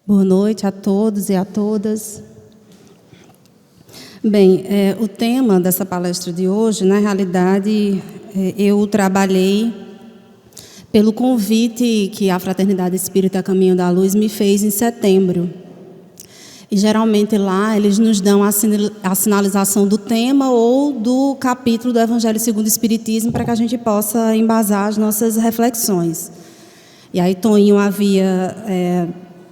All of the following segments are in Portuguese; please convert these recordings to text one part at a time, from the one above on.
Boa noite a todos e a todas. Bem, o tema dessa palestra de hoje, na realidade, eu trabalhei pelo convite que a Fraternidade Espírita Caminho da Luz me fez em setembro. E geralmente lá eles nos dão a sinalização do tema ou do capítulo do Evangelho segundo o Espiritismo para que a gente possa embasar as nossas reflexões. E aí Toninho havia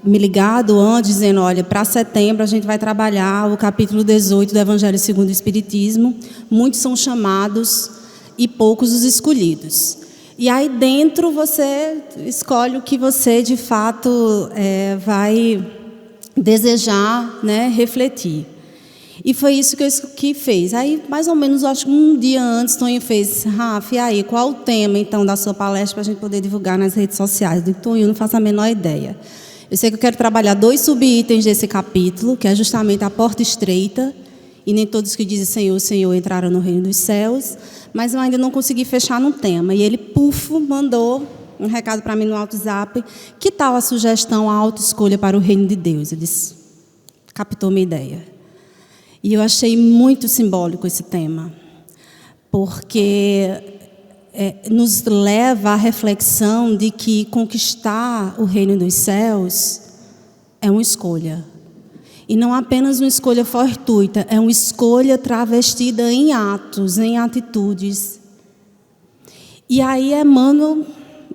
me ligado antes, dizendo, olha, para setembro a gente vai trabalhar o capítulo 18 do Evangelho segundo o Espiritismo. Muitos são chamados e poucos os escolhidos. E aí dentro você escolhe o que você de fato vai desejar, né, refletir. E foi isso que fez. Aí, mais ou menos, acho que um dia antes, Toninho fez, Rafa, e aí, qual o tema, então, da sua palestra para a gente poder divulgar nas redes sociais? Eu digo, Toninho, não faço a menor ideia. Eu sei que eu quero trabalhar 2 subitens desse capítulo, que é justamente a porta estreita, e nem todos que dizem Senhor, Senhor entraram no reino dos céus, mas eu ainda não consegui fechar no tema. E ele, mandou um recado para mim no WhatsApp, que tal a sugestão, a autoescolha para o reino de Deus? Eu disse, captou minha ideia. E eu achei muito simbólico esse tema, porque nos leva à reflexão de que conquistar o reino dos céus é uma escolha. E não apenas uma escolha fortuita, é uma escolha travestida em atos, em atitudes. E aí Emmanuel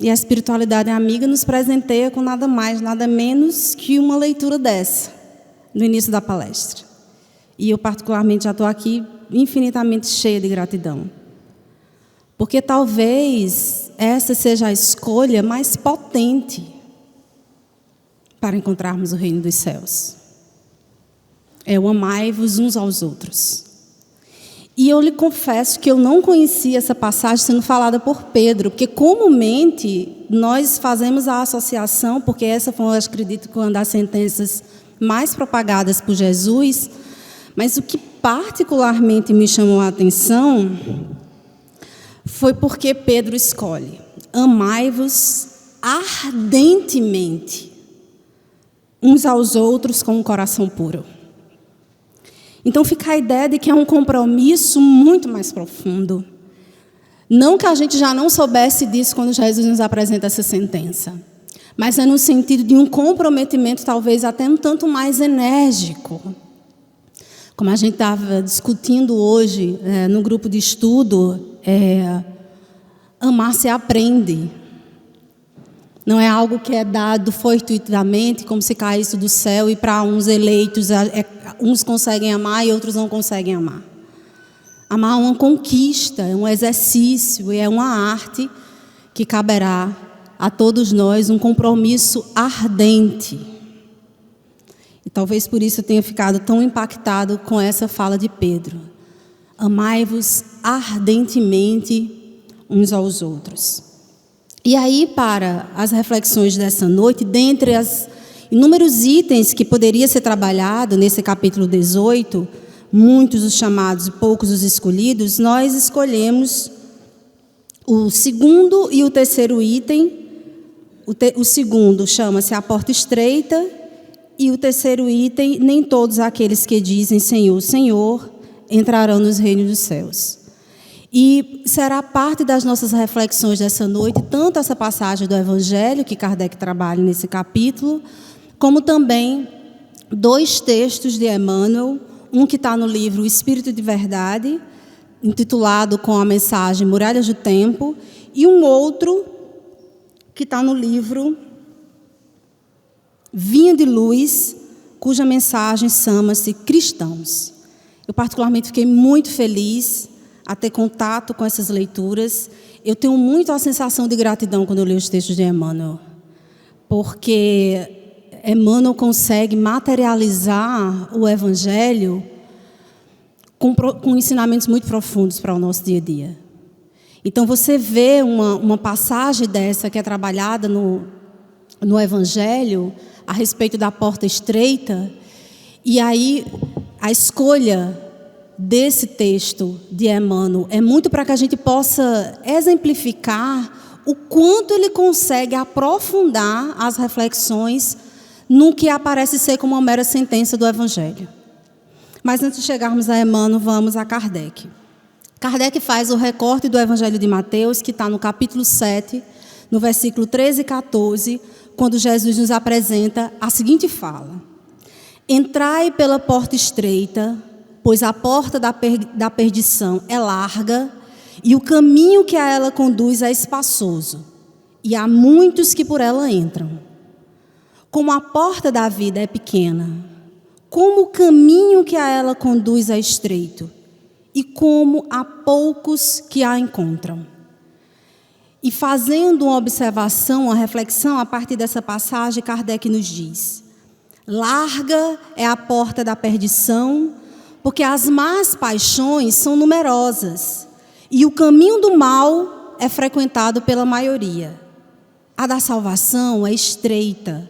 e a espiritualidade amiga nos presenteia com nada mais, nada menos que uma leitura dessa, no início da palestra. E eu particularmente já estou aqui infinitamente cheia de gratidão. Porque talvez essa seja a escolha mais potente para encontrarmos o reino dos céus. É o amai-vos uns aos outros. E eu lhe confesso que eu não conhecia essa passagem sendo falada por Pedro, porque comumente nós fazemos a associação, porque essa foi, eu acredito, uma das sentenças mais propagadas por Jesus, mas o que particularmente me chamou a atenção foi porque Pedro escolhe: amai-vos ardentemente uns aos outros com um coração puro. Então fica a ideia de que é um compromisso muito mais profundo. Não que a gente já não soubesse disso quando Jesus nos apresenta essa sentença, mas é no sentido de um comprometimento talvez até um tanto mais enérgico. Como a gente estava discutindo hoje no grupo de estudo, amar se aprende. Não é algo que é dado fortuitamente, como se caísse do céu e para uns eleitos, uns conseguem amar e outros não conseguem amar. Amar é uma conquista, é um exercício, é uma arte que caberá a todos nós, um compromisso ardente. E talvez por isso eu tenha ficado tão impactado com essa fala de Pedro. Amai-vos ardentemente uns aos outros. E aí, para as reflexões dessa noite, dentre os inúmeros itens que poderia ser trabalhado nesse capítulo 18, muitos os chamados e poucos os escolhidos, nós escolhemos o segundo e o terceiro item. O segundo chama-se a porta estreita e o terceiro item, nem todos aqueles que dizem Senhor, Senhor, entrarão nos reinos dos céus. E será parte das nossas reflexões dessa noite, tanto essa passagem do Evangelho, que Kardec trabalha nesse capítulo, como também 2 textos de Emmanuel, um que está no livro O Espírito de Verdade, intitulado com a mensagem Muralhas do Tempo, e um outro que está no livro Vinho de Luz, cuja mensagem chama-se Cristãos. Eu particularmente fiquei muito feliz a ter contato com essas leituras. Eu tenho muito a sensação de gratidão quando eu leio os textos de Emmanuel, porque Emmanuel consegue materializar o Evangelho com ensinamentos muito profundos para o nosso dia a dia. Então, você vê uma passagem dessa que é trabalhada no Evangelho a respeito da porta estreita, e aí a escolha desse texto de Emmanuel é muito para que a gente possa exemplificar o quanto ele consegue aprofundar as reflexões no que aparece ser como uma mera sentença do Evangelho. Mas antes de chegarmos a Emmanuel, vamos a Kardec. Kardec faz o recorte do Evangelho de Mateus, que está no capítulo 7, no versículo 13 e 14, quando Jesus nos apresenta a seguinte fala: entrai pela porta estreita, pois a porta da perdição é larga, e o caminho que a ela conduz é espaçoso, e há muitos que por ela entram. Como a porta da vida é pequena, como o caminho que a ela conduz é estreito, e como há poucos que a encontram. E fazendo uma observação, uma reflexão a partir dessa passagem, Kardec nos diz: larga é a porta da perdição, porque as más paixões são numerosas, e o caminho do mal é frequentado pela maioria. A da salvação é estreita,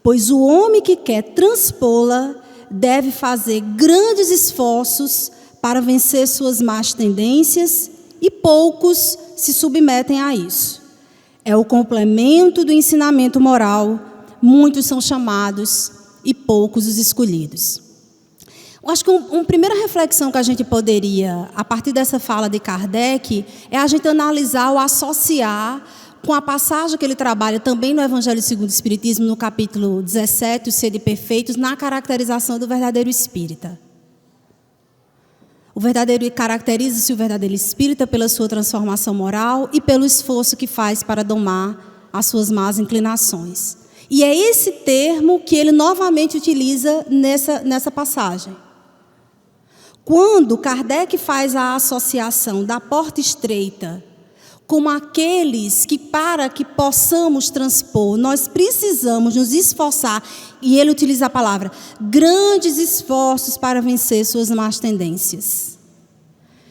pois o homem que quer transpô-la deve fazer grandes esforços para vencer suas más tendências, e poucos se submetem a isso. É o complemento do ensinamento moral, muitos são chamados e poucos os escolhidos. Eu acho que uma primeira reflexão que a gente poderia, a partir dessa fala de Kardec, é a gente analisar ou associar com a passagem que ele trabalha também no Evangelho segundo o Espiritismo, no capítulo 17, os Sede Perfeitos, na caracterização do verdadeiro espírita. Caracteriza-se o verdadeiro espírita pela sua transformação moral e pelo esforço que faz para domar as suas más inclinações. E é esse termo que ele novamente utiliza nessa passagem. Quando Kardec faz a associação da porta estreita como aqueles que, para que possamos transpor, nós precisamos nos esforçar, e ele utiliza a palavra, grandes esforços para vencer suas más tendências.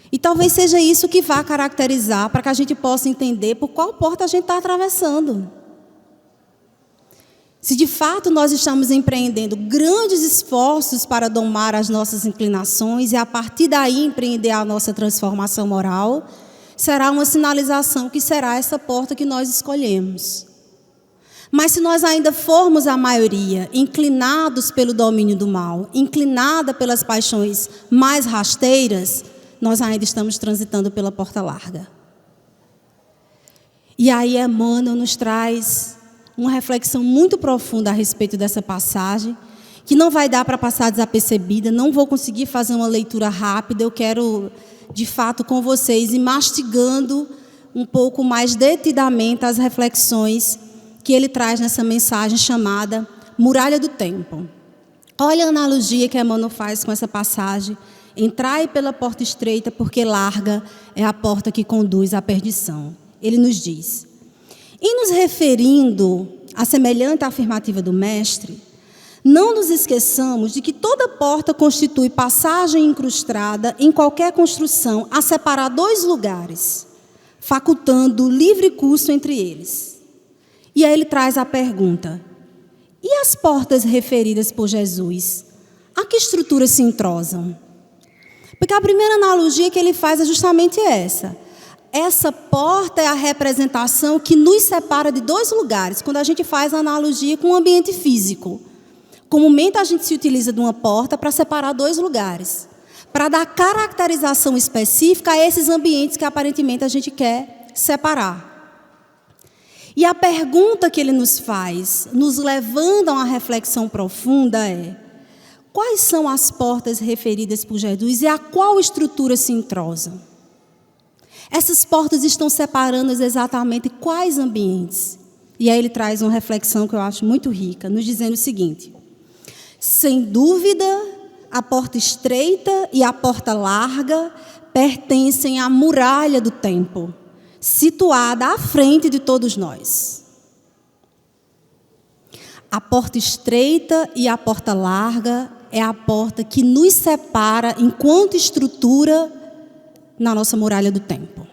E talvez seja isso que vá caracterizar, para que a gente possa entender por qual porta a gente está atravessando. Se de fato nós estamos empreendendo grandes esforços para domar as nossas inclinações, e a partir daí empreender a nossa transformação moral, será uma sinalização que será essa porta que nós escolhemos. Mas se nós ainda formos a maioria, inclinados pelo domínio do mal, inclinada pelas paixões mais rasteiras, nós ainda estamos transitando pela porta larga. E aí Emmanuel nos traz uma reflexão muito profunda a respeito dessa passagem, que não vai dar para passar desapercebida, não vou conseguir fazer uma leitura rápida, eu quero, de fato, com vocês, ir mastigando um pouco mais detidamente as reflexões que ele traz nessa mensagem chamada Muralha do Tempo. Olha a analogia que Emmanuel faz com essa passagem. Entrai pela porta estreita, porque larga é a porta que conduz à perdição. Ele nos diz: em nos referindo à semelhante afirmativa do Mestre, não nos esqueçamos de que toda porta constitui passagem incrustada em qualquer construção a separar dois lugares, facultando livre curso entre eles. E aí ele traz a pergunta: e as portas referidas por Jesus, a que estrutura se entrosam? Porque a primeira analogia que ele faz é justamente essa. Essa porta é a representação que nos separa de dois lugares, quando a gente faz a analogia com o ambiente físico. Comumente a gente se utiliza de uma porta para separar dois lugares, para dar caracterização específica a esses ambientes que aparentemente a gente quer separar. E a pergunta que ele nos faz, nos levando a uma reflexão profunda é: quais são as portas referidas por Jesus e a qual estrutura se entrosam? Essas portas estão separando exatamente quais ambientes? E aí ele traz uma reflexão que eu acho muito rica, nos dizendo o seguinte: sem dúvida, a porta estreita e a porta larga pertencem à muralha do tempo, situada à frente de todos nós. A porta estreita e a porta larga é a porta que nos separa enquanto estrutura na nossa muralha do tempo.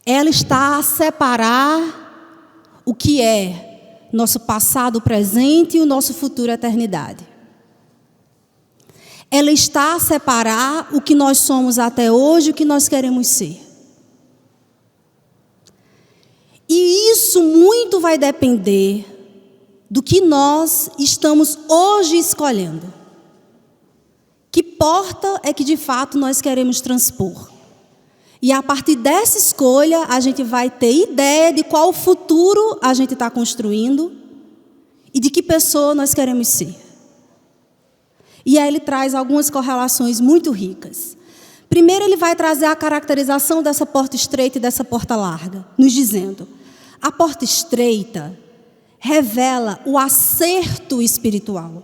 Ela está a separar o que é nosso passado, presente e o nosso futuro, eternidade. Ela está a separar o que nós somos até hoje e o que nós queremos ser. E isso muito vai depender do que nós estamos hoje escolhendo. Que porta é que de fato nós queremos transpor? E a partir dessa escolha, a gente vai ter ideia de qual futuro a gente está construindo e de que pessoa nós queremos ser. E aí ele traz algumas correlações muito ricas. Primeiro, ele vai trazer a caracterização dessa porta estreita e dessa porta larga, nos dizendo: a porta estreita revela o acerto espiritual,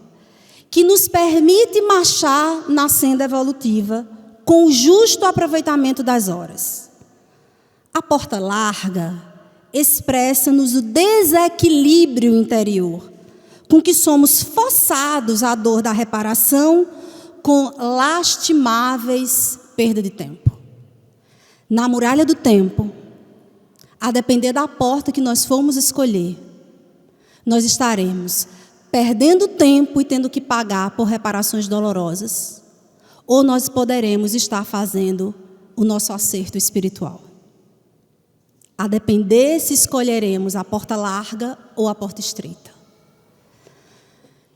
que nos permite marchar na senda evolutiva com o justo aproveitamento das horas. A porta larga expressa-nos o desequilíbrio interior, com que somos forçados à dor da reparação com lastimáveis perda de tempo. Na muralha do tempo, a depender da porta que nós formos escolher, nós estaremos perdendo tempo e tendo que pagar por reparações dolorosas, ou nós poderemos estar fazendo o nosso acerto espiritual. A depender se escolheremos a porta larga ou a porta estreita.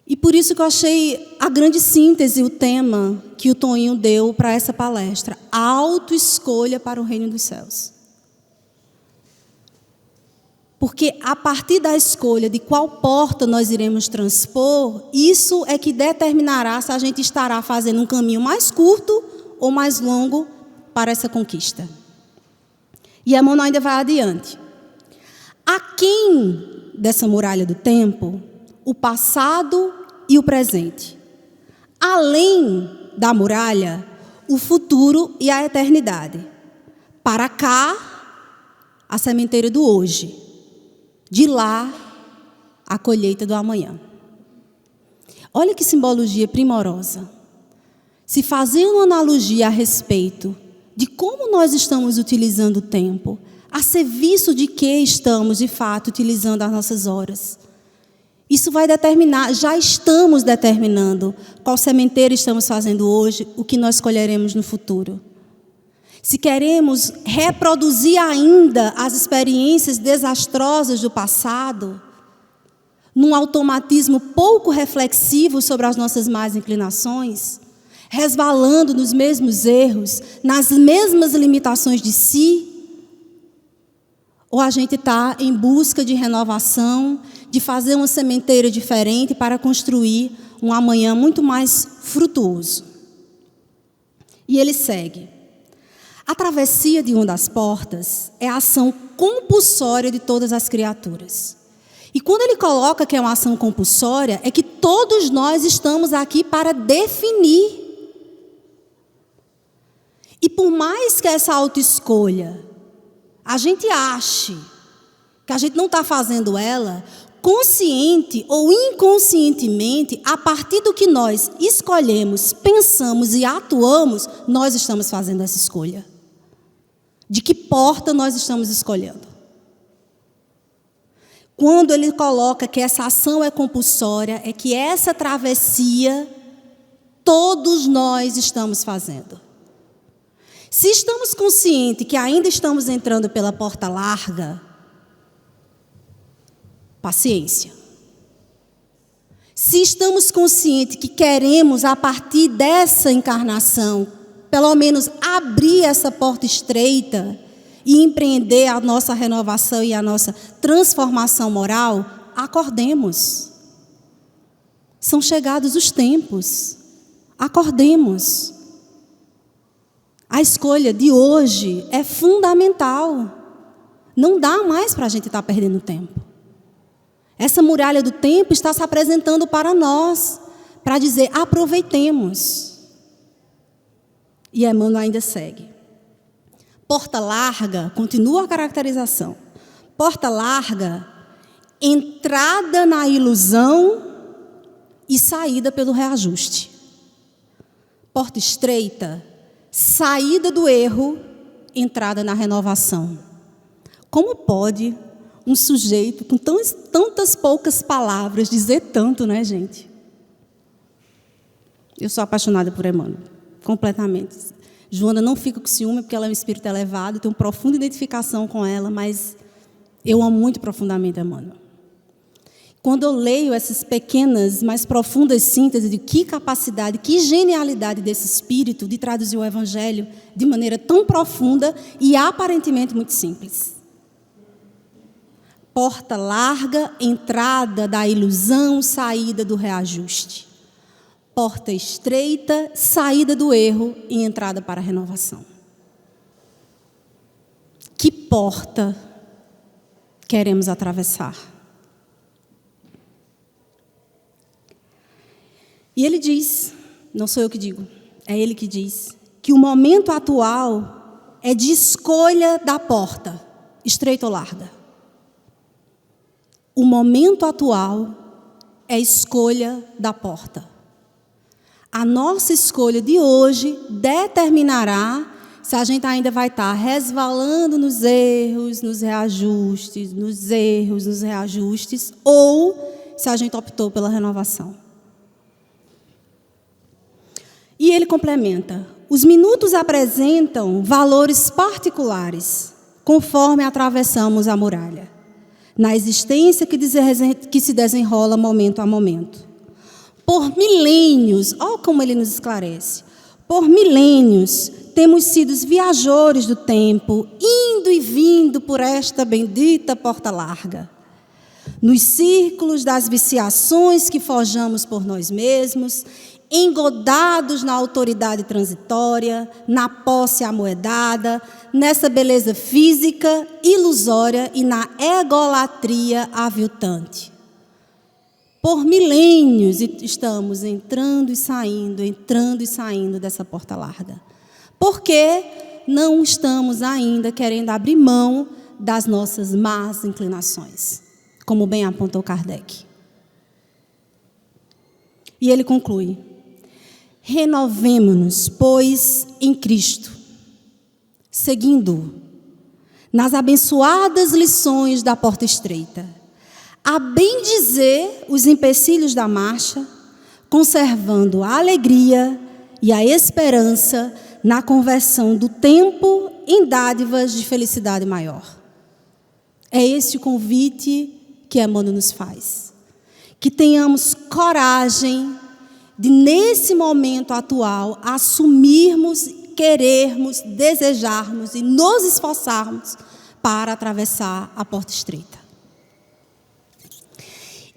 E por isso que eu achei a grande síntese, o tema que o Toninho deu para essa palestra: a autoescolha para o reino dos céus. Porque a partir da escolha de qual porta nós iremos transpor, isso é que determinará se a gente estará fazendo um caminho mais curto ou mais longo para essa conquista. E Emmanuel ainda vai adiante. Aquém dessa muralha do tempo, o passado e o presente. Além da muralha, o futuro e a eternidade. Para cá, a sementeira do hoje. De lá, a colheita do amanhã. Olha que simbologia primorosa. Se fazendo uma analogia a respeito de como nós estamos utilizando o tempo, a serviço de que estamos, de fato, utilizando as nossas horas. Isso vai determinar, já estamos determinando qual sementeiro estamos fazendo hoje, o que nós colheremos no futuro. Se queremos reproduzir ainda as experiências desastrosas do passado, num automatismo pouco reflexivo sobre as nossas más inclinações, resvalando nos mesmos erros, nas mesmas limitações de si, ou a gente está em busca de renovação, de fazer uma sementeira diferente para construir um amanhã muito mais frutuoso. E ele segue. A travessia de uma das portas é a ação compulsória de todas as criaturas. E quando ele coloca que é uma ação compulsória, é que todos nós estamos aqui para definir. E por mais que essa autoescolha a gente ache que a gente não está fazendo ela, consciente ou inconscientemente, a partir do que nós escolhemos, pensamos e atuamos, nós estamos fazendo essa escolha. De que porta nós estamos escolhendo? Quando ele coloca que essa ação é compulsória, é que essa travessia todos nós estamos fazendo. Se estamos conscientes que ainda estamos entrando pela porta larga, paciência. Se estamos conscientes que queremos, a partir dessa encarnação, pelo menos abrir essa porta estreita e empreender a nossa renovação e a nossa transformação moral, acordemos. São chegados os tempos. Acordemos. A escolha de hoje é fundamental. Não dá mais para a gente estar perdendo tempo. Essa muralha do tempo está se apresentando para nós, para dizer, aproveitemos. E Emmanuel ainda segue. Porta larga, continua a caracterização. Porta larga, entrada na ilusão e saída pelo reajuste. Porta estreita, saída do erro, entrada na renovação. Como pode um sujeito com tantas poucas palavras dizer tanto, né, gente? Eu sou apaixonada por Emmanuel, completamente. Joana não fica com ciúme porque ela é um espírito elevado, tenho profunda identificação com ela, mas eu amo muito profundamente Emmanuel. Quando eu leio essas pequenas, mas profundas sínteses de que capacidade, que genialidade desse Espírito de traduzir o Evangelho de maneira tão profunda e aparentemente muito simples. Porta larga, entrada da ilusão, saída do reajuste. Porta estreita, saída do erro e entrada para a renovação. Que porta queremos atravessar? E ele diz, não sou eu que digo, é ele que diz, que o momento atual é de escolha da porta, estreita ou larga. O momento atual é escolha da porta. A nossa escolha de hoje determinará se a gente ainda vai estar resvalando nos erros, nos reajustes, ou se a gente optou pela renovação. E ele complementa: os minutos apresentam valores particulares, conforme atravessamos a muralha, na existência que se desenrola momento a momento. Por milênios, olha como ele nos esclarece, por milênios temos sido viajores do tempo, indo e vindo por esta bendita porta larga, nos círculos das viciações que forjamos por nós mesmos, engodados na autoridade transitória, na posse amoedada, nessa beleza física ilusória e na egolatria aviltante. Por milênios estamos entrando e saindo dessa porta larga. Porque não estamos ainda querendo abrir mão das nossas más inclinações, como bem apontou Kardec. E ele conclui: renovemo-nos, pois, em Cristo, seguindo nas abençoadas lições da porta estreita, a bem dizer os empecilhos da marcha, conservando a alegria e a esperança na conversão do tempo em dádivas de felicidade maior. É esse o convite que Emmanuel nos faz. Que tenhamos coragem de, nesse momento atual, assumirmos, querermos, desejarmos e nos esforçarmos para atravessar a porta estreita.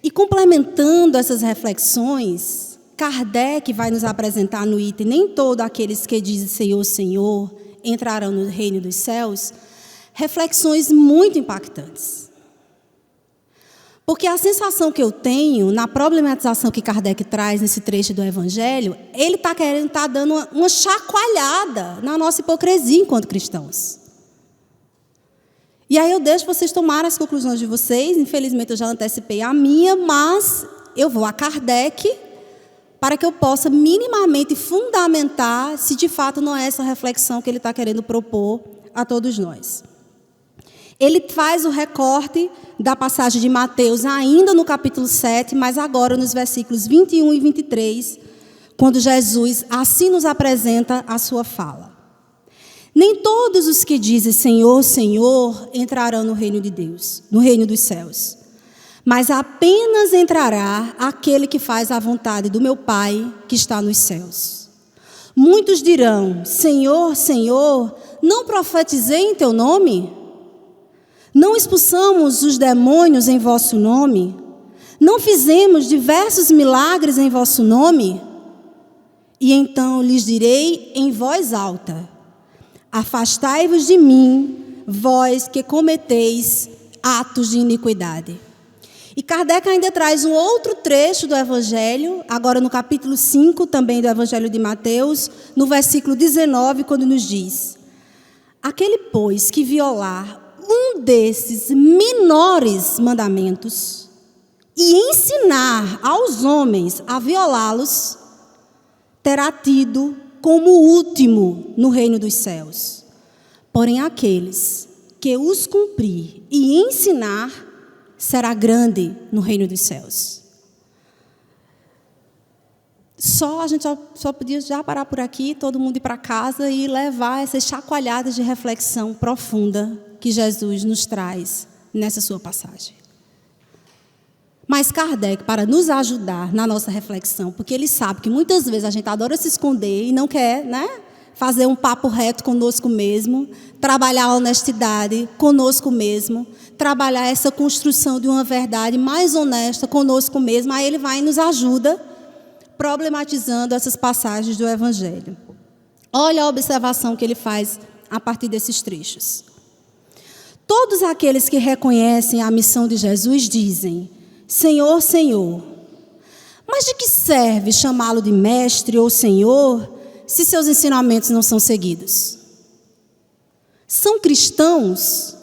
E complementando essas reflexões, Kardec vai nos apresentar no item: nem todos aqueles que dizem Senhor, Senhor entrarão no reino dos céus, reflexões muito impactantes. Porque a sensação que eu tenho na problematização que Kardec traz nesse trecho do Evangelho, ele está dando uma chacoalhada na nossa hipocrisia enquanto cristãos. E aí eu deixo vocês tomarem as conclusões de vocês. Infelizmente eu já antecipei a minha, mas eu vou a Kardec para que eu possa minimamente fundamentar se de fato não é essa reflexão que ele está querendo propor a todos nós. Ele faz o recorte da passagem de Mateus ainda no capítulo 7, mas agora nos versículos 21 e 23, quando Jesus assim nos apresenta a sua fala. Nem todos os que dizem Senhor, Senhor entrarão no reino de Deus, no reino dos céus, mas apenas entrará aquele que faz a vontade do meu Pai que está nos céus. Muitos dirão: Senhor, Senhor, não profetizei em teu nome? Não expulsamos os demônios em vosso nome? Não fizemos diversos milagres em vosso nome? E então lhes direi em voz alta: afastai-vos de mim, vós que cometeis atos de iniquidade. E Kardec ainda traz um outro trecho do Evangelho, agora no capítulo 5, também do Evangelho de Mateus, no versículo 19, quando nos diz: aquele, pois, que violar um desses menores mandamentos e ensinar aos homens a violá-los, terá tido como último no reino dos céus. Porém, aqueles que os cumprir e ensinar, será grande no reino dos céus. A gente só podia já parar por aqui, todo mundo ir para casa e levar essas chacoalhadas de reflexão profunda que Jesus nos traz nessa sua passagem. Mas Kardec, para nos ajudar na nossa reflexão, porque ele sabe que muitas vezes a gente adora se esconder e não quer, né, fazer um papo reto conosco mesmo, trabalhar a honestidade conosco mesmo, trabalhar essa construção de uma verdade mais honesta conosco mesmo. Aí ele vai e nos ajuda problematizando essas passagens do Evangelho. Olha a observação que ele faz a partir desses trechos. Todos aqueles que reconhecem a missão de Jesus dizem: Senhor, Senhor. Mas de que serve chamá-lo de mestre ou senhor se seus ensinamentos não são seguidos? São cristãos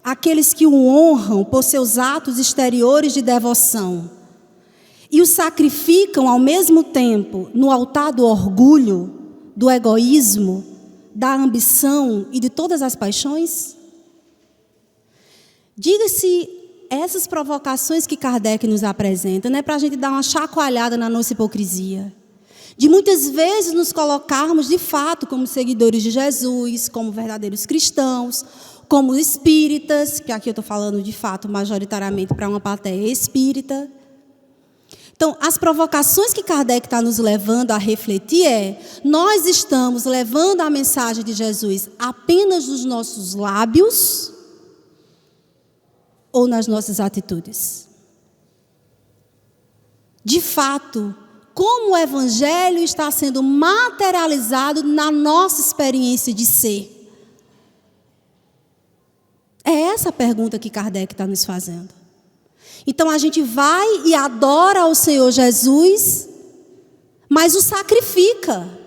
aqueles que o honram por seus atos exteriores de devoção e o sacrificam ao mesmo tempo no altar do orgulho, do egoísmo, da ambição e de todas as paixões? Diga-se, essas provocações que Kardec nos apresenta, não é para a gente dar uma chacoalhada na nossa hipocrisia, de muitas vezes nos colocarmos de fato como seguidores de Jesus, como verdadeiros cristãos, como espíritas, que aqui eu estou falando de fato majoritariamente para uma plateia espírita. Então, as provocações que Kardec está nos levando a refletir nós estamos levando a mensagem de Jesus apenas nos nossos lábios ou nas nossas atitudes? De fato, como o Evangelho está sendo materializado na nossa experiência de ser? É essa a pergunta que Kardec está nos fazendo. Então a gente vai e adora o Senhor Jesus, mas o sacrifica.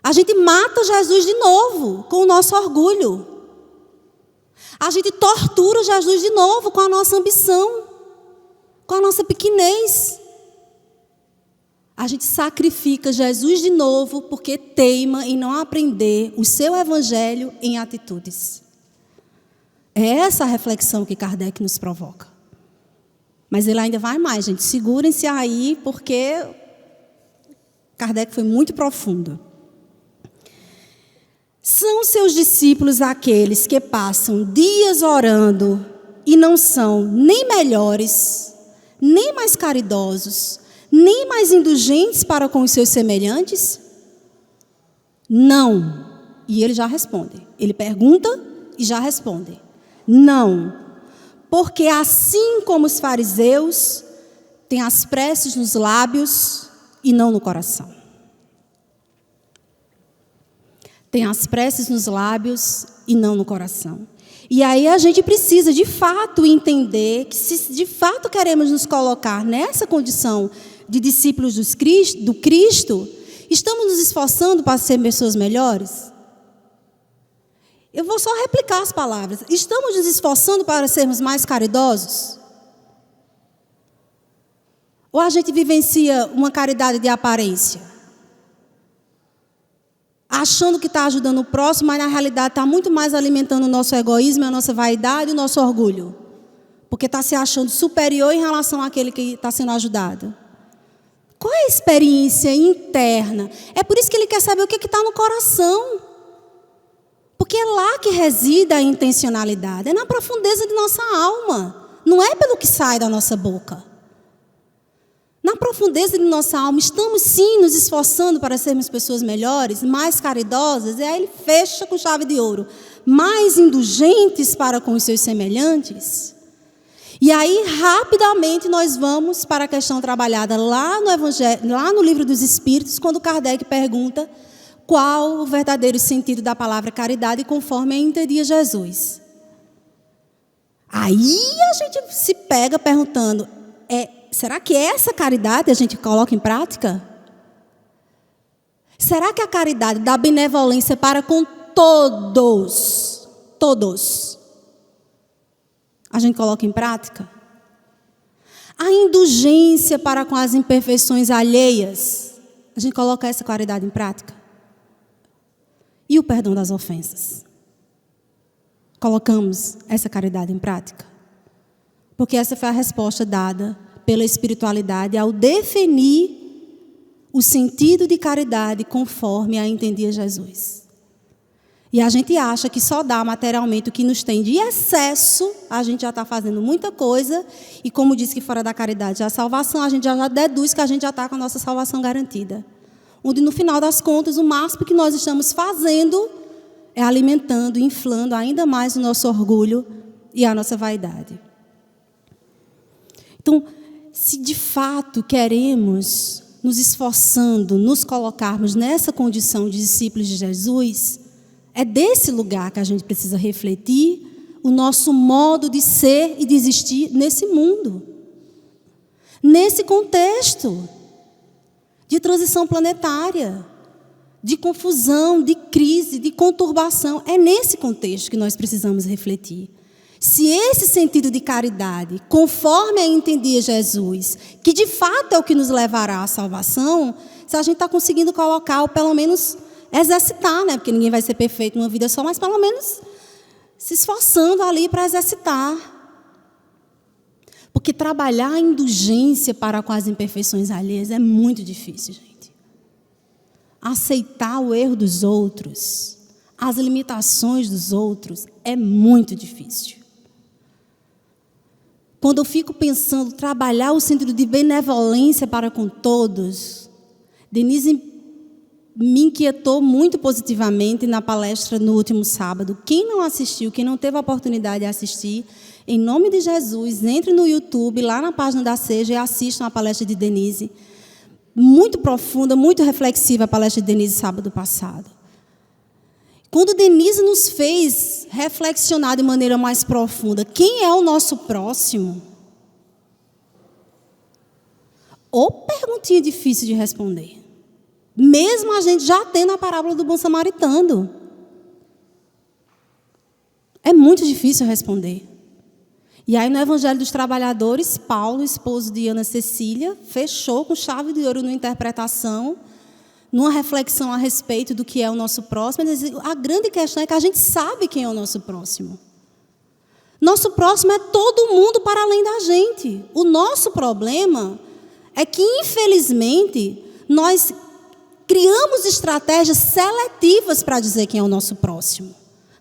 A gente mata Jesus de novo com o nosso orgulho. A gente tortura Jesus de novo com a nossa ambição, com a nossa pequenez. A gente sacrifica Jesus de novo porque teima em não aprender o seu Evangelho em atitudes. É essa a reflexão que Kardec nos provoca. Mas ele ainda vai mais, gente. Segurem-se aí, porque Kardec foi muito profundo. São seus discípulos aqueles que passam dias orando e não são nem melhores, nem mais caridosos, nem mais indulgentes para com os seus semelhantes? Não. E ele já responde. Ele pergunta e já responde. Não. Porque assim como os fariseus têm as preces nos lábios e não no coração. Tem as preces nos lábios e não no coração. E aí a gente precisa, de fato, entender que se de fato queremos nos colocar nessa condição de discípulos do Cristo, estamos nos esforçando para ser pessoas melhores? Eu vou só replicar as palavras. Estamos nos esforçando para sermos mais caridosos? Ou a gente vivencia uma caridade de aparência? Achando que está ajudando o próximo, mas na realidade está muito mais alimentando o nosso egoísmo, a nossa vaidade e o nosso orgulho. Porque está se achando superior em relação àquele que está sendo ajudado. Qual é a experiência interna? É por isso que ele quer saber o que está no coração. Porque é lá que reside a intencionalidade. É na profundeza de nossa alma. Não é pelo que sai da nossa boca. Na profundeza de nossa alma, estamos sim nos esforçando para sermos pessoas melhores, mais caridosas, e aí ele fecha com chave de ouro, mais indulgentes para com os seus semelhantes. E aí, rapidamente, nós vamos para a questão trabalhada lá no Evangelho, lá no Livro dos Espíritos, quando Kardec pergunta qual o verdadeiro sentido da palavra caridade conforme entendia Jesus. Aí a gente se pega perguntando, será que essa caridade a gente coloca em prática? Será que a caridade da benevolência para com todos, a gente coloca em prática? A indulgência para com as imperfeições alheias, a gente coloca essa caridade em prática? E o perdão das ofensas? Colocamos essa caridade em prática? Porque essa foi a resposta dada pela espiritualidade ao definir o sentido de caridade conforme a entendia Jesus. E a gente acha que só dá materialmente o que nos tem de excesso, a gente já está fazendo muita coisa, e como disse que fora da caridade a salvação, a gente já deduz que a gente já está com a nossa salvação garantida. Onde, no final das contas, o máximo que nós estamos fazendo é alimentando, inflando ainda mais o nosso orgulho e a nossa vaidade. Então, se de fato queremos nos esforçando, nos colocarmos nessa condição de discípulos de Jesus, é desse lugar que a gente precisa refletir o nosso modo de ser e de existir nesse mundo. Nesse contexto de transição planetária, de confusão, de crise, de conturbação. É nesse contexto que nós precisamos refletir. Se esse sentido de caridade, conforme a entendia Jesus, que de fato é o que nos levará à salvação, se a gente está conseguindo colocar, ou pelo menos exercitar, né? Porque ninguém vai ser perfeito numa vida só, mas pelo menos se esforçando ali para exercitar. Porque trabalhar a indulgência para com as imperfeições alheias é muito difícil, gente. Aceitar o erro dos outros, as limitações dos outros, é muito difícil. Quando eu fico pensando, trabalhar o sentido de benevolência para com todos, Denise me inquietou muito positivamente na palestra no último sábado. Quem não assistiu, quem não teve a oportunidade de assistir, em nome de Jesus, entre no YouTube, lá na página da Seja, e assistam a palestra de Denise. Muito profunda, muito reflexiva a palestra de Denise sábado passado. Quando Denise nos fez reflexionar de maneira mais profunda, quem é o nosso próximo? Ou perguntinha difícil de responder. Mesmo a gente já tendo a parábola do bom samaritano. É muito difícil responder. E aí, no Evangelho dos Trabalhadores, Paulo, esposo de Ana Cecília, fechou com chave de ouro numa interpretação, numa reflexão a respeito do que é o nosso próximo. A grande questão é que a gente sabe quem é o nosso próximo. Nosso próximo é todo mundo para além da gente. O nosso problema é que, infelizmente, nós criamos estratégias seletivas para dizer quem é o nosso próximo.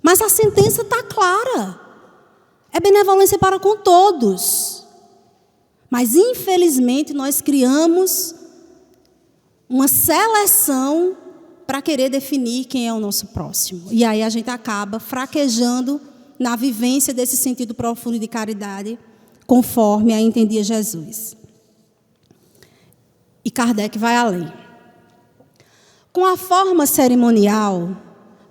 Mas a sentença está clara. É benevolência para com todos. Mas, infelizmente, nós criamos uma seleção para querer definir quem é o nosso próximo. E aí a gente acaba fraquejando na vivência desse sentido profundo de caridade, conforme a entendia Jesus. E Kardec vai além. Com a forma cerimonial,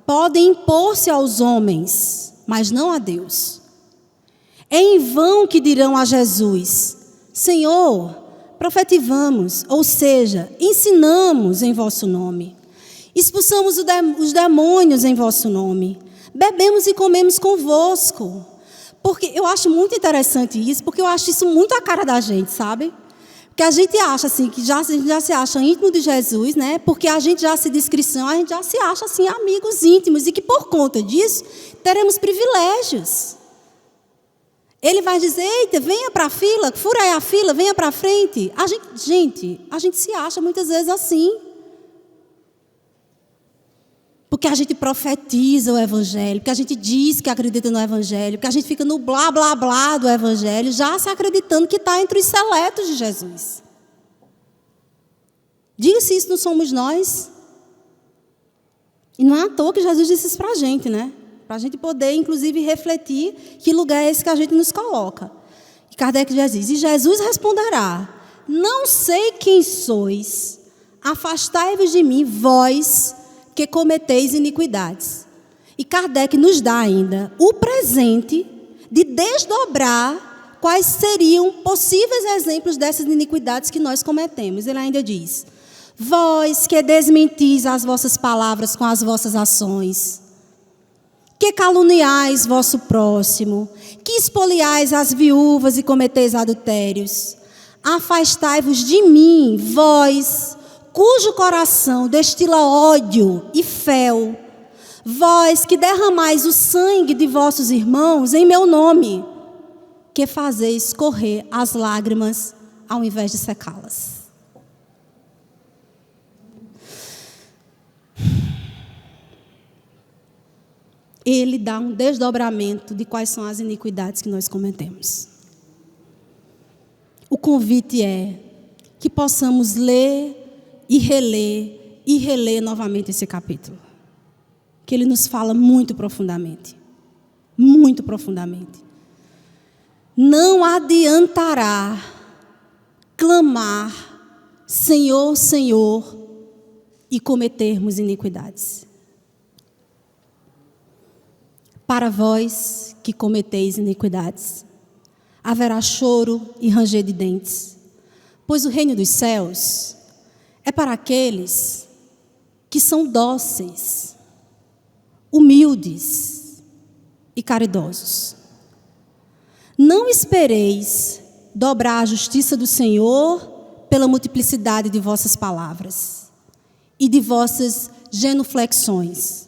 podem impor-se aos homens, mas não a Deus. É em vão que dirão a Jesus: Senhor, profetivamos, ou seja, ensinamos em vosso nome. Expulsamos os demônios em vosso nome. Bebemos e comemos convosco. Porque eu acho muito interessante isso, porque eu acho isso muito a cara da gente, sabe? Porque a gente acha assim, que a gente já se acha íntimo de Jesus, né? Porque a gente já se diz cristão, a gente já se acha assim, amigos íntimos, e que por conta disso teremos privilégios. Ele vai dizer: eita, venha para a fila, fura aí a fila, venha para a frente. A gente se acha muitas vezes assim. Porque a gente profetiza o Evangelho, porque a gente diz que acredita no Evangelho, porque a gente fica no blá, blá, blá do Evangelho, já se acreditando que está entre os seletos de Jesus. Diga se isso não somos nós. E não é à toa que Jesus disse isso para a gente, né? Para a gente poder, inclusive, refletir que lugar é esse que a gente nos coloca. E Kardec já diz: e Jesus responderá: não sei quem sois, afastai-vos de mim, vós que cometeis iniquidades. E Kardec nos dá ainda o presente de desdobrar quais seriam possíveis exemplos dessas iniquidades que nós cometemos. Ele ainda diz: vós que desmentis as vossas palavras com as vossas ações, que caluniais vosso próximo, que espoliais as viúvas e cometeis adultérios, afastai-vos de mim, vós, cujo coração destila ódio e fel, vós que derramais o sangue de vossos irmãos em meu nome, que fazeis correr as lágrimas ao invés de secá-las. ele dá um desdobramento de quais são as iniquidades que nós cometemos. O convite é que possamos ler e reler novamente esse capítulo. Que ele nos fala muito profundamente. Muito profundamente. Não adiantará clamar, Senhor, Senhor, e cometermos iniquidades. Para vós que cometeis iniquidades, haverá choro e ranger de dentes, pois o reino dos céus é para aqueles que são dóceis, humildes e caridosos. Não espereis dobrar a justiça do Senhor pela multiplicidade de vossas palavras e de vossas genuflexões.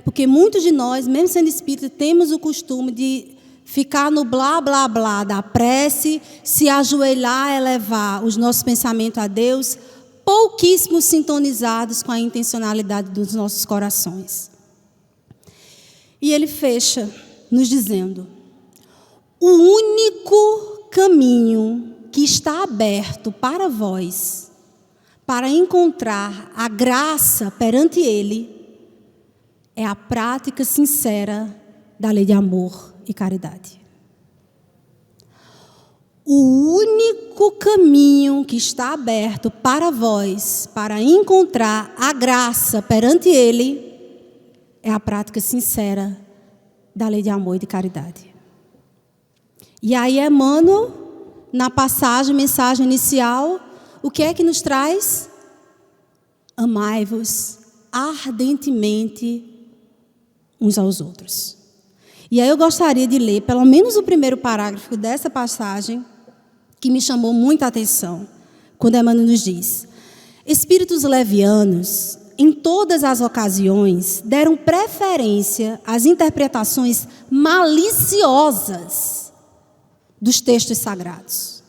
Porque muitos de nós, mesmo sendo espírita, temos o costume de ficar no blá, blá, blá da prece, se ajoelhar, elevar os nossos pensamentos a Deus, pouquíssimos sintonizados com a intencionalidade dos nossos corações. E ele fecha nos dizendo: o único caminho que está aberto para vós, para encontrar a graça perante ele, é a prática sincera da lei de amor e caridade. O único caminho que está aberto para vós, para encontrar a graça perante ele, é a prática sincera da lei de amor e de caridade. E aí Emmanuel, na mensagem inicial, o que é que nos traz? Amai-vos ardentemente uns aos outros. E aí eu gostaria de ler pelo menos o primeiro parágrafo dessa passagem, que me chamou muita atenção, quando Emmanuel nos diz: espíritos levianos, em todas as ocasiões, deram preferência às interpretações maliciosas dos textos sagrados.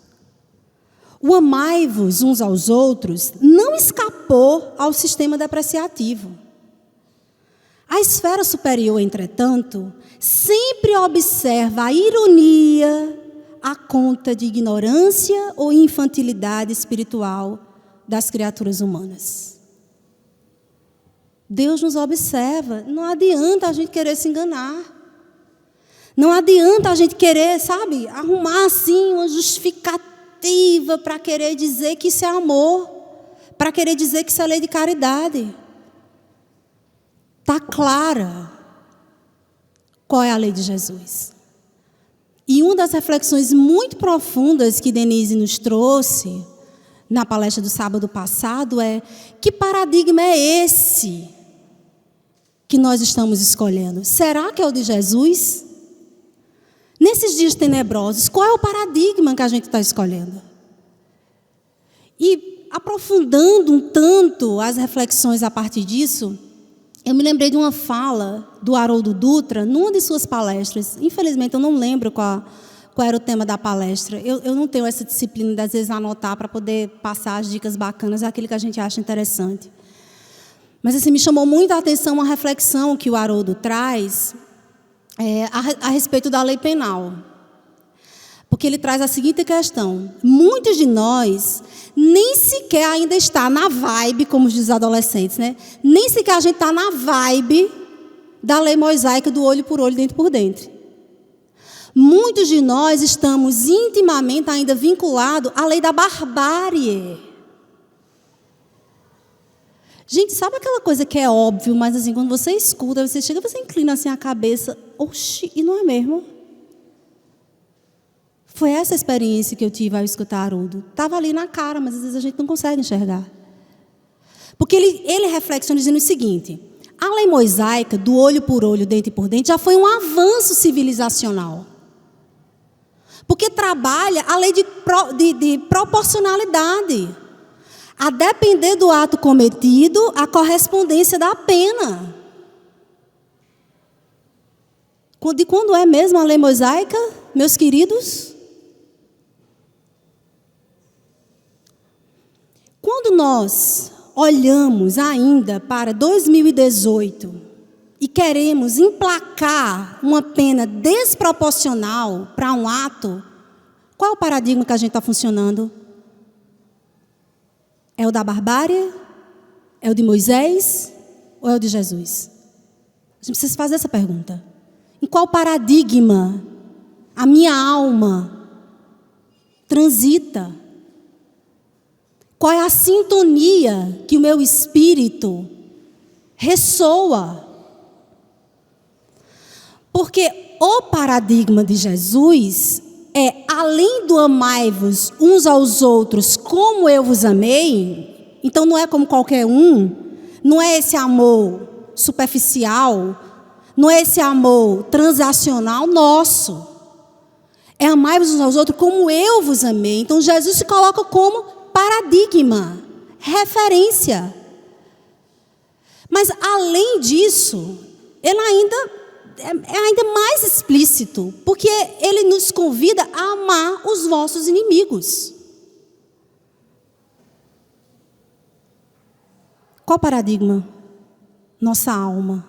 O amai-vos uns aos outros não escapou ao sistema depreciativo. A esfera superior, entretanto, sempre observa a ironia à conta de ignorância ou infantilidade espiritual das criaturas humanas. Deus nos observa. Não adianta a gente querer se enganar. Não adianta a gente querer, arrumar assim uma justificativa para querer dizer que isso é amor, para querer dizer que isso é lei de caridade. Está clara qual é a lei de Jesus. E uma das reflexões muito profundas que Denise nos trouxe na palestra do sábado passado é: que paradigma é esse que nós estamos escolhendo? Será que é o de Jesus? Nesses dias tenebrosos, qual é o paradigma que a gente está escolhendo? E aprofundando um tanto as reflexões a partir disso, eu me lembrei de uma fala do Haroldo Dutra, numa de suas palestras. Infelizmente, eu não lembro qual era o tema da palestra. Eu não tenho essa disciplina de, às vezes, anotar para poder passar as dicas bacanas, aquilo que a gente acha interessante. Mas assim, me chamou muito a atenção uma reflexão que o Haroldo traz a respeito da lei penal. Porque ele traz a seguinte questão: muitos de nós nem sequer ainda está na vibe, como diz os adolescentes, nem sequer a gente está na vibe da lei mosaica do olho por olho, dente por dente. Muitos de nós estamos intimamente ainda vinculados à lei da barbárie. Gente, sabe aquela coisa que é óbvio, mas assim, quando você escuta, você chega, você inclina assim a cabeça, oxi, e não é mesmo? Foi essa a experiência que eu tive ao escutar Haroldo. Estava ali na cara, mas às vezes a gente não consegue enxergar. Porque ele reflexiona dizendo o seguinte: a lei mosaica, do olho por olho, dente por dente, já foi um avanço civilizacional. Porque trabalha a lei de proporcionalidade. A depender do ato cometido, a correspondência da pena. De quando é mesmo a lei mosaica, meus queridos? Quando nós olhamos ainda para 2018, e queremos emplacar uma pena desproporcional para um ato, qual é o paradigma que a gente está funcionando? É o da barbárie? É o de Moisés? Ou é o de Jesus? A gente precisa fazer essa pergunta. Em qual paradigma a minha alma transita? Qual é a sintonia que o meu espírito ressoa? Porque o paradigma de Jesus é, além do amai-vos uns aos outros como eu vos amei, então não é como qualquer um, não é esse amor superficial, não é esse amor transacional nosso. É amai-vos uns aos outros como eu vos amei. Então Jesus se coloca como paradigma, referência. Mas além disso, ele é ainda mais explícito, porque ele nos convida a amar os vossos inimigos. Qual paradigma nossa alma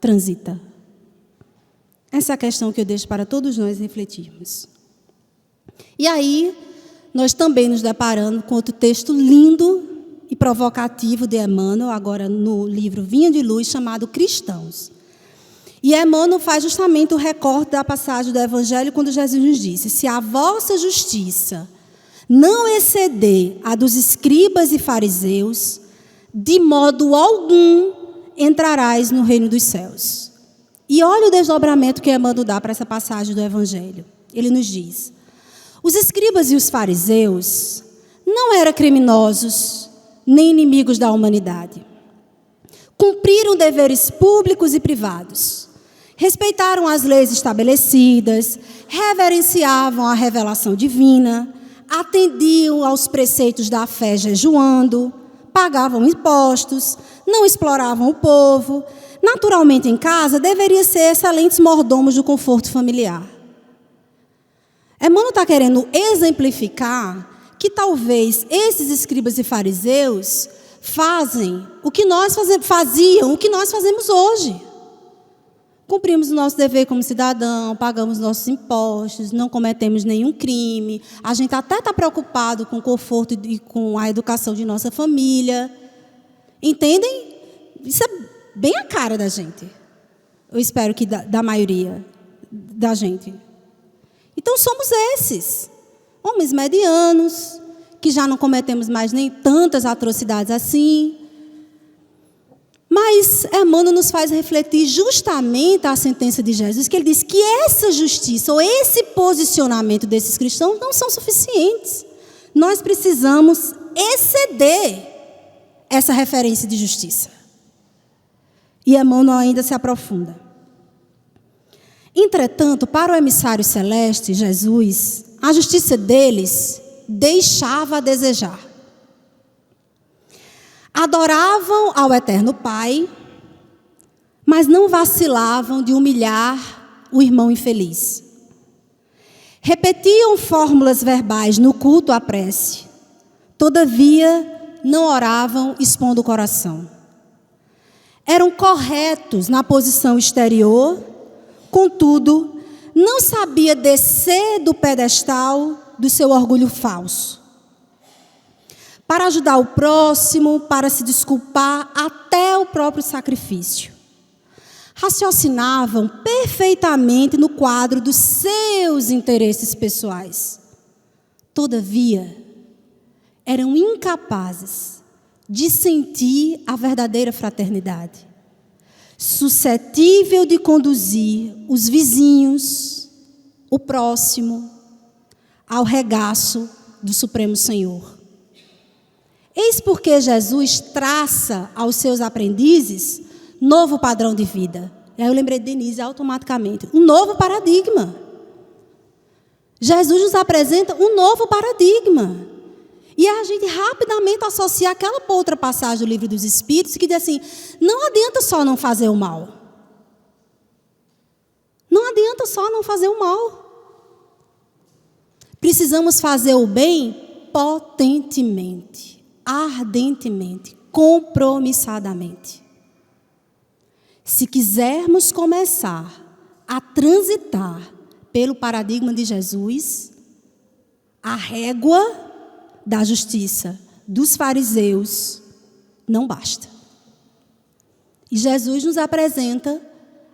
transita? Essa é a questão que eu deixo para todos nós refletirmos. E aí, nós também nos deparamos com outro texto lindo e provocativo de Emmanuel, agora no livro Vinha de Luz, chamado Cristãos. E Emmanuel faz justamente o recorte da passagem do Evangelho, quando Jesus nos disse: se a vossa justiça não exceder a dos escribas e fariseus, de modo algum entrarás no reino dos céus. E olha o desdobramento que Emmanuel dá para essa passagem do Evangelho. Ele nos diz: os escribas e os fariseus não eram criminosos, nem inimigos da humanidade. Cumpriram deveres públicos e privados. Respeitaram as leis estabelecidas, reverenciavam a revelação divina, atendiam aos preceitos da fé jejuando, pagavam impostos, não exploravam o povo. Naturalmente, em casa, deveriam ser excelentes mordomos do conforto familiar. Emmanuel está querendo exemplificar que talvez esses escribas e fariseus faziam o que nós fazemos hoje. Cumprimos o nosso dever como cidadão, pagamos nossos impostos, não cometemos nenhum crime. A gente até está preocupado com o conforto e com a educação de nossa família. Entendem? Isso é bem a cara da gente. Eu espero que da maioria da gente. Então somos esses, homens medianos, que já não cometemos mais nem tantas atrocidades assim. Mas Emmanuel nos faz refletir justamente a sentença de Jesus, que ele diz que essa justiça ou esse posicionamento desses cristãos não são suficientes. Nós precisamos exceder essa referência de justiça. E Emmanuel ainda se aprofunda. Entretanto, para o emissário celeste, Jesus, a justiça deles deixava a desejar. Adoravam ao eterno Pai, mas não vacilavam de humilhar o irmão infeliz. Repetiam fórmulas verbais no culto à prece, todavia não oravam expondo o coração. Eram corretos na posição exterior, contudo, não sabia descer do pedestal do seu orgulho falso. Para ajudar o próximo, para se desculpar, até o próprio sacrifício. Raciocinavam perfeitamente no quadro dos seus interesses pessoais. Todavia, eram incapazes de sentir a verdadeira fraternidade, suscetível de conduzir os vizinhos, o próximo, ao regaço do Supremo Senhor. Eis porque Jesus traça aos seus aprendizes novo padrão de vida. E aí eu lembrei de Denise automaticamente. Um novo paradigma. Jesus nos apresenta um novo paradigma. E a gente rapidamente associa aquela outra passagem do Livro dos Espíritos que diz assim: não adianta só não fazer o mal. Não adianta só não fazer o mal. Precisamos fazer o bem potentemente, ardentemente, compromissadamente. Se quisermos começar a transitar pelo paradigma de Jesus, a régua da justiça dos fariseus não basta. E Jesus nos apresenta,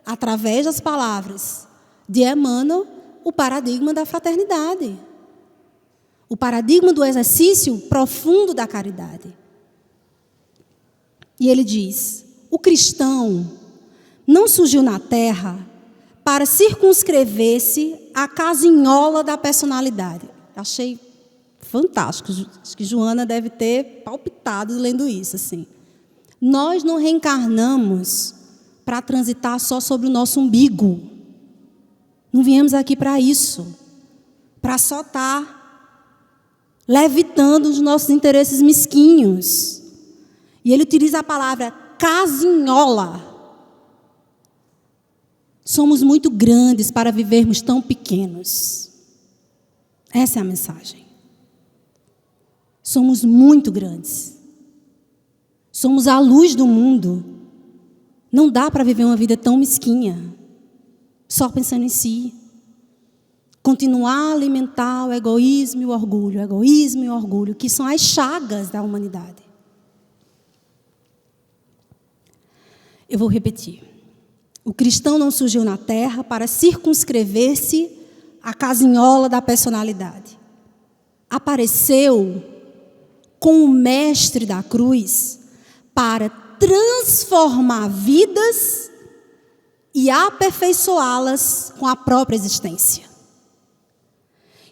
através das palavras de Emmanuel, o paradigma da fraternidade. O paradigma do exercício profundo da caridade. E ele diz: o cristão não surgiu na terra para circunscrever-se à casinhola da personalidade. Achei fantástico. Acho que Joana deve ter palpitado lendo isso, assim. Nós não reencarnamos para transitar só sobre o nosso umbigo. Não viemos aqui para isso. Para só estar levitando os nossos interesses mesquinhos. E ele utiliza a palavra casinhola. Somos muito grandes para vivermos tão pequenos. Essa é a mensagem. Somos muito grandes. Somos a luz do mundo. Não dá para viver uma vida tão mesquinha, só pensando em si. Continuar a alimentar o egoísmo e o orgulho, que são as chagas da humanidade. Eu vou repetir. O cristão não surgiu na terra para circunscrever-se à casinhola da personalidade. Apareceu com o mestre da cruz para transformar vidas e aperfeiçoá-las com a própria existência.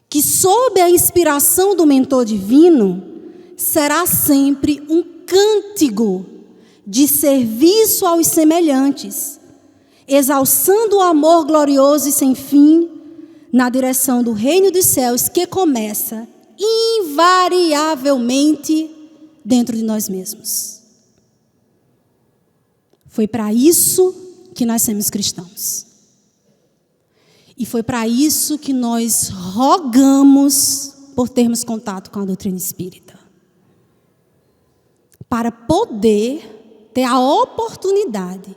Que sob a inspiração do mentor divino, será sempre um cântico de serviço aos semelhantes, exalçando o amor glorioso e sem fim na direção do reino dos céus, que começa invariavelmente dentro de nós mesmos. Foi para isso que nós somos cristãos. E foi para isso que nós rogamos por termos contato com a doutrina espírita. Para poder ter a oportunidade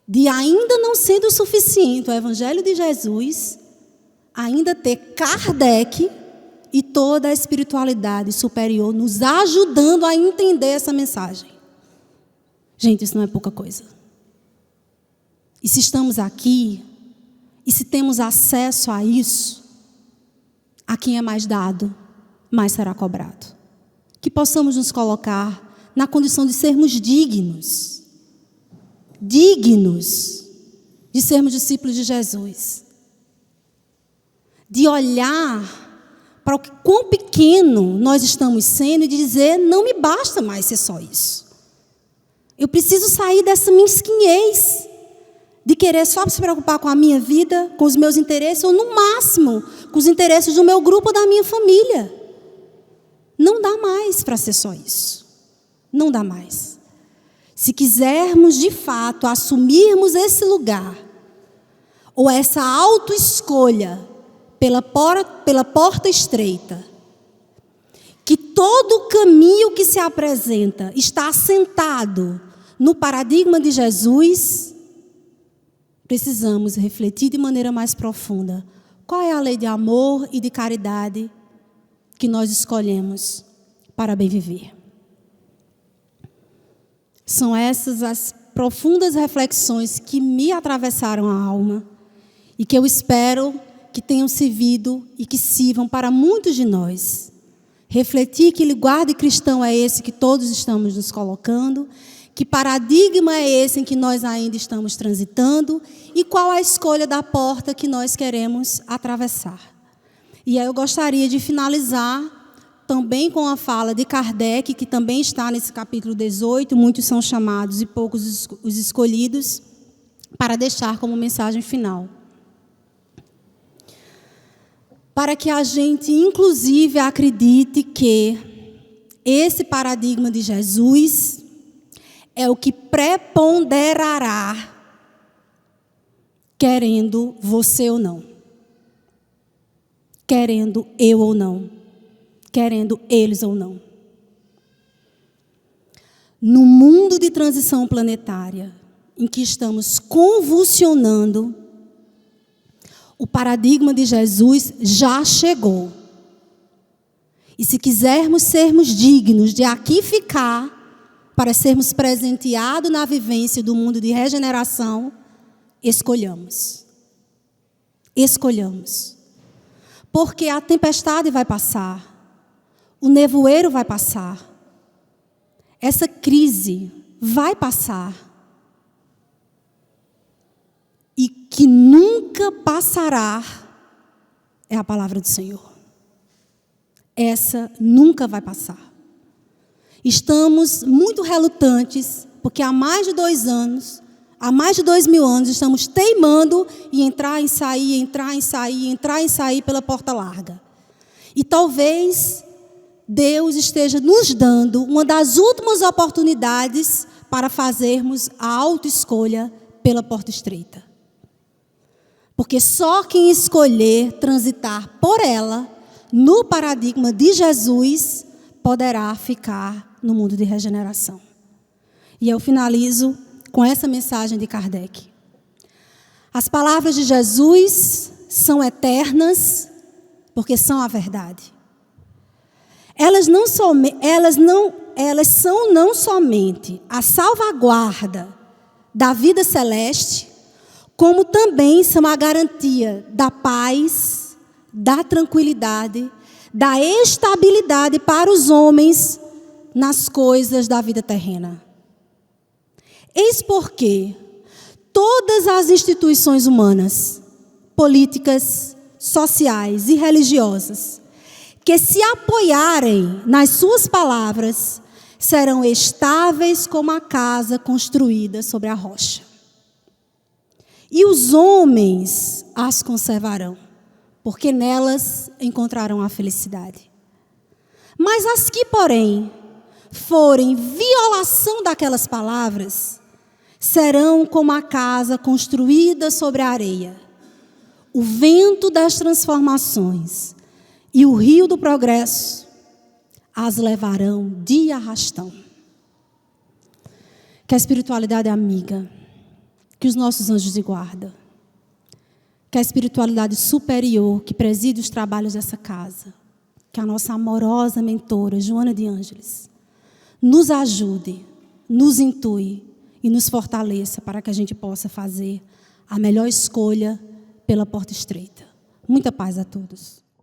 de, ainda não sendo suficiente o Evangelho de Jesus, ainda ter Kardec e toda a espiritualidade superior nos ajudando a entender essa mensagem. Gente, isso não é pouca coisa. E se estamos aqui, e se temos acesso a isso, a quem é mais dado, mais será cobrado. Que possamos nos colocar na condição de sermos dignos de sermos discípulos de Jesus. De olhar para o quão pequeno nós estamos sendo e de dizer, não me basta mais ser só isso. Eu preciso sair dessa mesquinhez de querer só se preocupar com a minha vida, com os meus interesses, ou no máximo, com os interesses do meu grupo ou da minha família. Não dá mais para ser só isso. Não dá mais. Se quisermos, de fato, assumirmos esse lugar, ou essa autoescolha pela porta estreita, que todo o caminho que se apresenta está assentado no paradigma de Jesus, precisamos refletir de maneira mais profunda qual é a lei de amor e de caridade que nós escolhemos para bem viver. São essas as profundas reflexões que me atravessaram a alma e que eu espero que tenham servido e que sirvam para muitos de nós. Refletir que linguagem cristão é esse que todos estamos nos colocando, que paradigma é esse em que nós ainda estamos transitando e qual a escolha da porta que nós queremos atravessar. E aí eu gostaria de finalizar também com a fala de Kardec, que também está nesse capítulo 18, muitos são chamados e poucos os escolhidos, para deixar como mensagem final. Para que a gente, inclusive, acredite que esse paradigma de Jesus é o que preponderará, querendo você ou não, querendo eu ou não, querendo eles ou não. No mundo de transição planetária, em que estamos convulsionando, o paradigma de Jesus já chegou. E se quisermos sermos dignos de aqui ficar, para sermos presenteados na vivência do mundo de regeneração, escolhamos. Escolhamos. Porque a tempestade vai passar, o nevoeiro vai passar, essa crise vai passar. E que nunca passará é a palavra do Senhor. Essa nunca vai passar. Estamos muito relutantes, porque há mais de 2 anos, há mais de 2000 anos, estamos teimando em entrar e sair, entrar e sair, entrar e sair pela porta larga. E talvez Deus esteja nos dando uma das últimas oportunidades para fazermos a autoescolha pela porta estreita. Porque só quem escolher transitar por ela, no paradigma de Jesus, poderá ficar no mundo de regeneração. E eu finalizo com essa mensagem de Kardec. As palavras de Jesus são eternas, porque são a verdade. Elas são não somente a salvaguarda da vida celeste, como também são a garantia da paz, da tranquilidade, da estabilidade para os homens nas coisas da vida terrena. Eis porque todas as instituições humanas, políticas, sociais e religiosas, que se apoiarem nas suas palavras, serão estáveis como a casa construída sobre a rocha. E os homens as conservarão, porque nelas encontrarão a felicidade. Mas as que, porém, forem violação daquelas palavras, serão como a casa construída sobre a areia. O vento das transformações e o rio do progresso as levarão de arrastão. Que a espiritualidade amiga, que os nossos anjos de guarda, que a espiritualidade superior que preside os trabalhos dessa casa, que a nossa amorosa mentora, Joana de Ângeles, nos ajude, nos intue e nos fortaleça para que a gente possa fazer a melhor escolha pela porta estreita. Muita paz a todos.